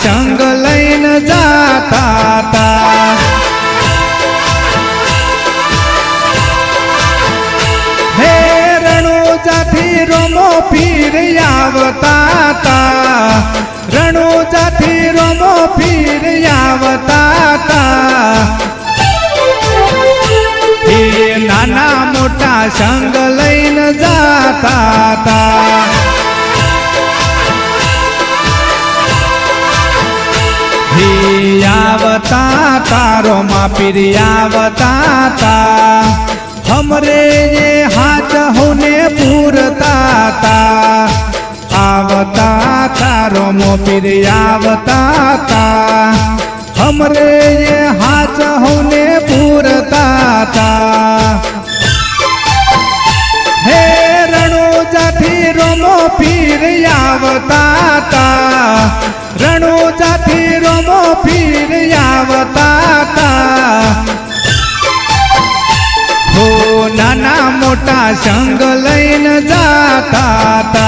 संग लईन जाता ता। हे रणुजाथी रोमो पीर आवता ता, रणुजाथी रोमो पीर आवता ता। हे नाना मोटा संग लईन जाता ता। हे आवता ता रोमा पीर आवता ता। हमरे ये हाथ होने पूरता ता। आवता ता रोमो पीर आवता ता। हमरे ये हाथ होने पूरता ता। हे रणुजाथी रोमो पीर आवता ता, रणुजाथी रोमो पीर आवता ता। हो नाना मोटा संग लईन जाता ता।